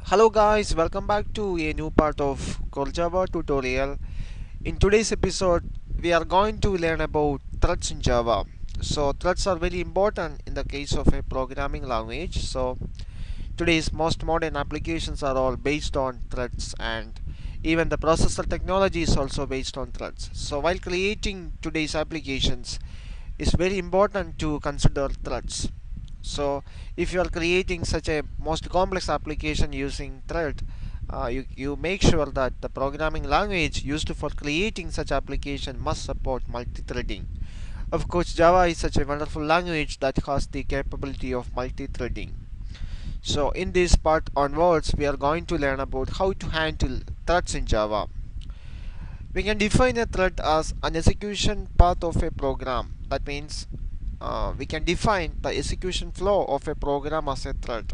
Hello guys, welcome back to a new part of Core Java tutorial. In today's episode, we are going to learn about threads in Java. So threads are very important in the case of a programming language. So today's most modern applications are all based on threads, and even the processor technology is also based on threads. So while creating today's applications, it's very important to consider threads. So if you are creating such a most complex application using thread, you make sure that the programming language used for creating such application must support multi-threading. Of course, Java is such a wonderful language that has the capability of multi-threading. So in this part onwards, we are going to learn about how to handle threads in Java. We can define a thread as an execution path of a program. That means we can define the execution flow of a program as a thread.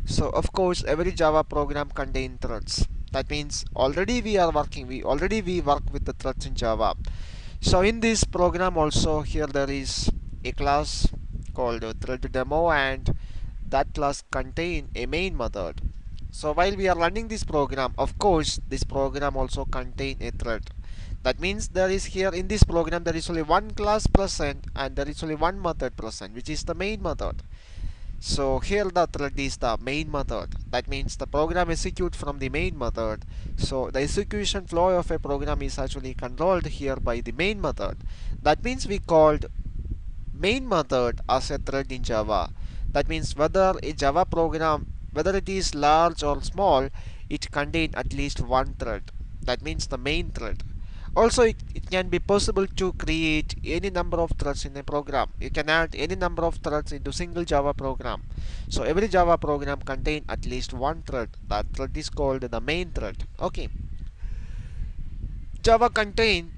So of course every Java program contains threads. That means already we work with the threads in Java. So in this program also here there is a class called thread demo, and that class contain a main method. So while we are running this program, of course this program also contain a thread. That means there is here in this program there is only one class present and there is only one method present, which is the main method. So here the thread is the main method. That means the program executes from the main method. So the execution flow of a program is actually controlled here by the main method. That means we called main method as a thread in Java. That means whether a Java program, whether it is large or small, it contains at least one thread. That means the main thread. Also, it can be possible to create any number of threads in a program. You can add any number of threads into single Java program. So every Java program contains at least one thread. That thread is called the main thread. Okay. Java contains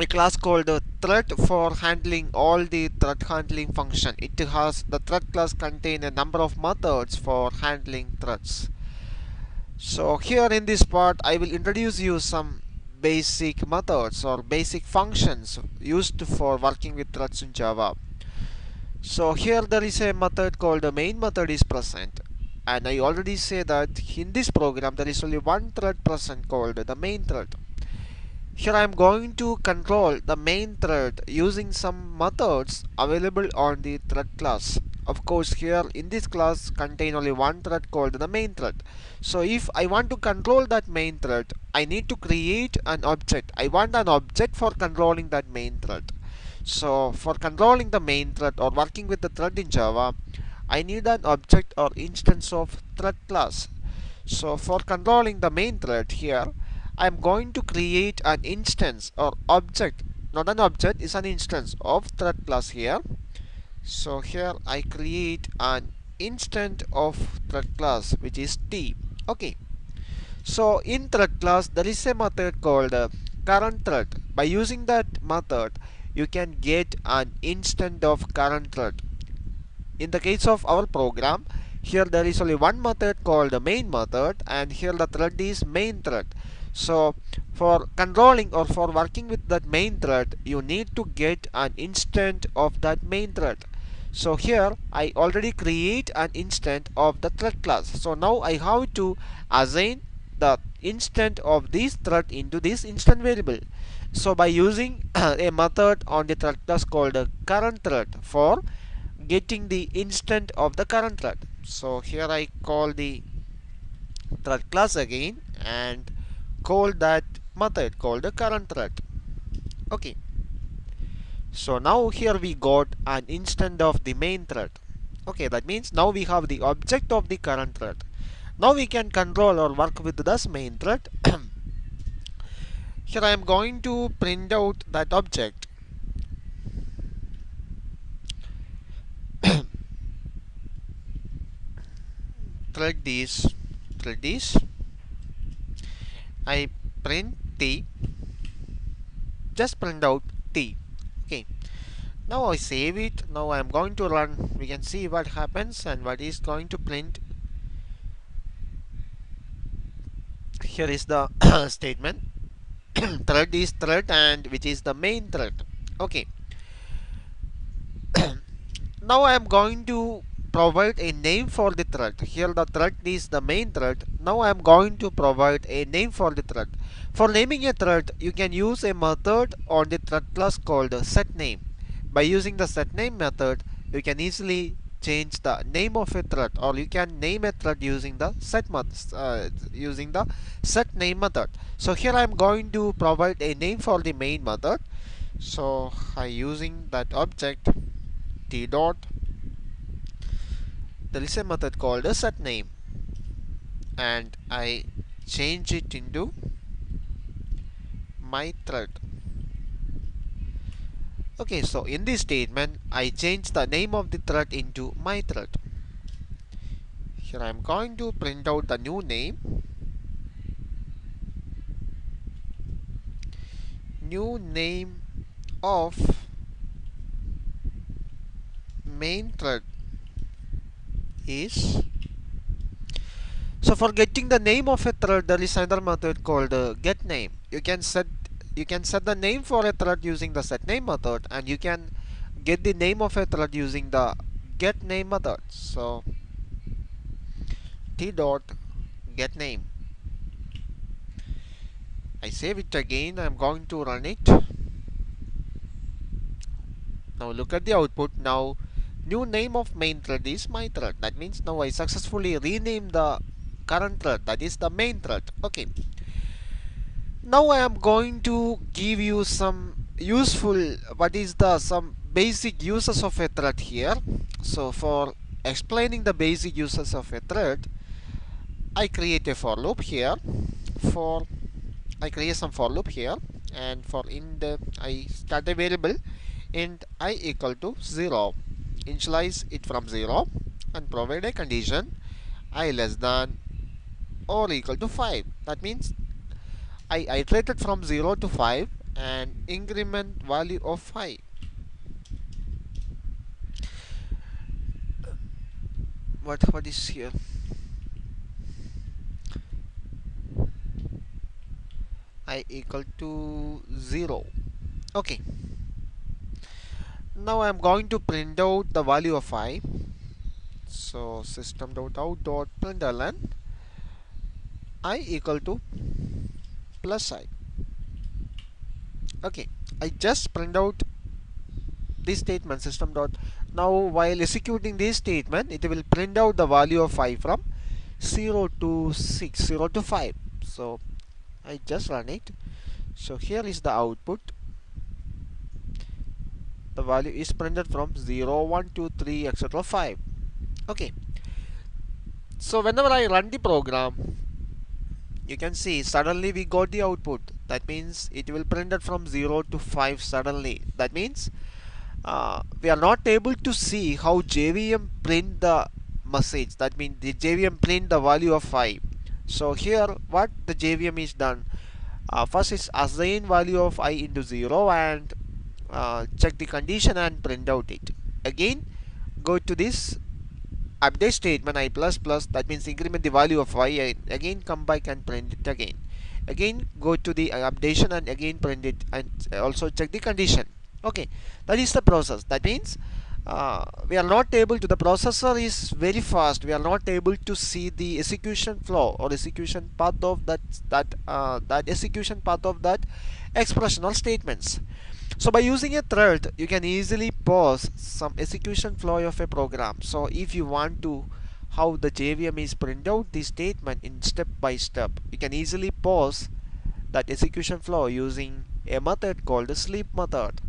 a class called thread for handling all the thread handling function. It has the thread class contain a number of methods for handling threads. So here in this part I will introduce you some basic methods or basic functions used for working with threads in Java. So here there is a method called the main method is present, and I already say that in this program there is only one thread present called the main thread. Here I am going to control the main thread using some methods available on the thread class. Of course here in this class contain only one thread called the main thread. So if I want to control that main thread, I need to create an object. I want an object for controlling that main thread. So for controlling the main thread or working with the thread in Java, I need an object or instance of thread class. So for controlling the main thread here, I am going to create an instance or object, not an object, is an instance of thread class here. So here I create an instance of thread class which is t. Okay. So in thread class there is a method called current thread. By using that method you can get an instance of current thread. In the case of our program, here there is only one method called the main method, and here the thread is main thread. So for controlling or for working with that main thread, you need to get an instance of that main thread. So here I already create an instance of the thread class. So now I have to assign the instance of this thread into this instance variable. So by using a method on the thread class called current thread for getting the instant of the current thread. So here I call the thread class again and call that method called the current thread. Okay. So now here we got an instant of the main thread. Okay, that means now we have the object of the current thread. Now we can control or work with this main thread. Here I am going to print out that object. thread is I print t, just print out t. Okay, now I save it. Now I am going to run. We can see what happens and what is going to print. Here is the statement. Thread is thread and which is the main thread. Okay. Now I am going to provide a name for the thread. Here the thread is the main thread. Now I am going to provide a name for the thread. For naming a thread, you can use a method on the thread class called setName. By using the setName method, you can easily change the name of a thread, or you can name a thread using the setName method. So here I am going to provide a name for the main method. So I using that object t dot, there is a method called a setName, and I change it into my thread. Okay, so in this statement I change the name of the thread into my thread. Here I am going to print out the new name. New name of main thread is. So for getting the name of a thread, there is another method called getName. You can set the name for a thread using the setName method, and you can get the name of a thread using the getName method. So t dot getName. I save it again. I am going to run it. Now look at the output. Now new name of main thread is my thread. That means now I successfully rename the current thread, that is the main thread. Okay. Now I am going to give you some useful, some basic uses of a thread here. So for explaining the basic uses of a thread, I create a for loop here. For I create some for loop here, and for in the I start a variable int I equal to 0, initialize it from 0, and provide a condition I less than or equal to 5. That means I iterated from 0 to 5 and increment value of 5. What is here? I equal to 0. Okay. Now I am going to print out the value of 5. So system.out.println I equal to plus I. Okay, I just print out this statement system dot. Now while executing this statement, it will print out the value of 5 from 0 to 6, 0 to 5. So I just run it. So here is the output. The value is printed from 0, 1, 2, 3, etc. 5. Okay. So whenever I run the program, you can see suddenly we got the output. That means it will print it from 0 to 5 suddenly. That means we are not able to see how JVM print the message. That means the JVM print the value of 5. So here what the JVM is done, first is assign value of I into 0 and check the condition and print out it. Again go to this update statement I plus plus, that means increment the value of y, and again come back and print it again. Again go to the updation and again print it, and also check the condition. Okay, that is the process. That means we are not able to, the processor is very fast, we are not able to see the execution flow or execution path of that execution path of that expression or statements. So by using a thread, you can easily pause some execution flow of a program. So if you want to how the JVM is print out the statement in step by step, you can easily pause that execution flow using a method called the sleep method.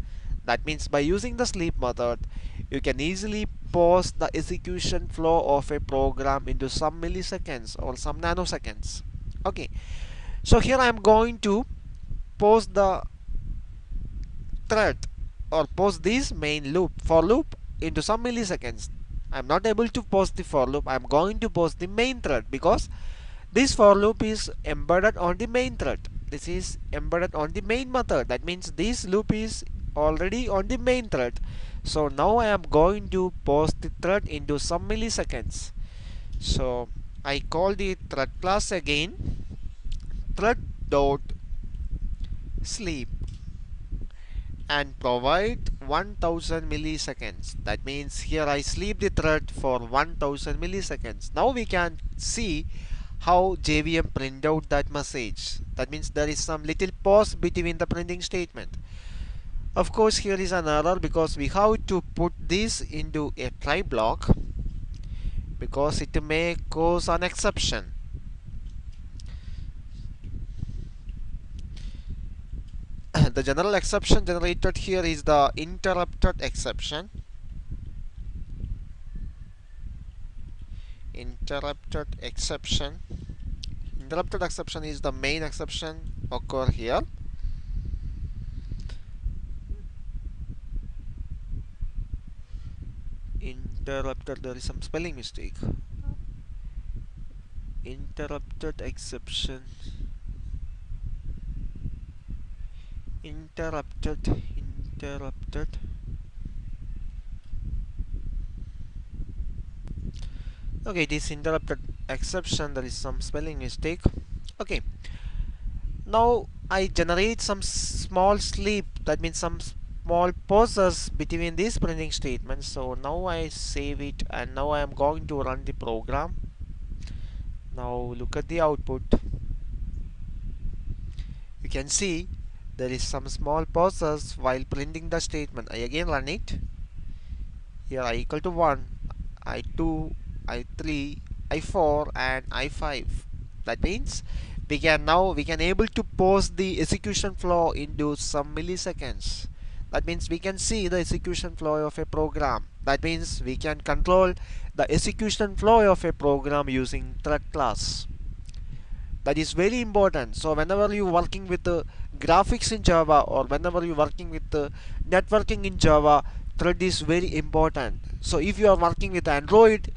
That means by using the sleep method, you can easily pause the execution flow of a program into some milliseconds or some nanoseconds. Okay, so here I am going to pause the thread or pause this main loop for loop into some milliseconds. I am not able to pause the for loop. I am going to pause the main thread because this for loop is embedded on the main thread. This is embedded on the main method. That means this loop is already on the main thread. So now I am going to pause the thread into some milliseconds. So I call the thread class again, thread dot sleep. and provide 1000 milliseconds. That means here I sleep the thread for 1000 milliseconds. Now we can see how JVM print out that message. That means there is some little pause between the printing statement. Of course here is an error because we have to put this into a try block because it may cause an exception. The general exception generated here is the interrupted exception. Interrupted exception. Interrupted exception is the main exception occur here. Interrupted, there is some spelling mistake. Interrupted exception. Interrupted. Okay, this interrupted exception, there is some spelling mistake. Okay, now I generate some small sleep, that means some small pauses between these printing statements. So now I save it and now I am going to run the program. Now look at the output. You can see there is some small pauses while printing the statement. I again run it. Here I equal to 1, I2, I3, I4 and I5. That means we can able to pause the execution flow into some milliseconds. That means we can see the execution flow of a program. That means we can control the execution flow of a program using thread class. That is very important. So whenever you working with the graphics in Java or whenever you working with the networking in Java, thread is very important. So if you are working with Android,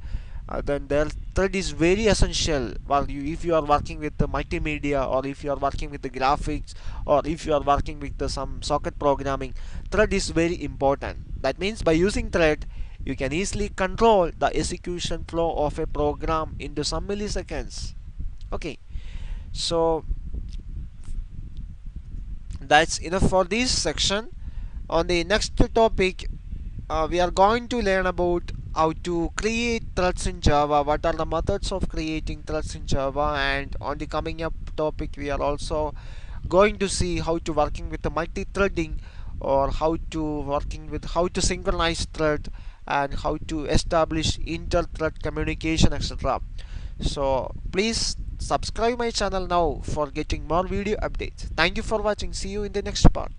then their thread is very essential. While if you are working with the multimedia or if you are working with the graphics or if you are working with the some socket programming, thread is very important. That means by using thread you can easily control the execution flow of a program into some milliseconds. Okay, so that's enough for this section. On the next topic, we are going to learn about how to create threads in Java, what are the methods of creating threads in Java, and on the coming up topic we are also going to see how to working with the multi-threading or how to synchronize thread and how to establish inter-thread communication, etc. So please subscribe my channel now for getting more video updates. Thank you for watching. See you in the next part.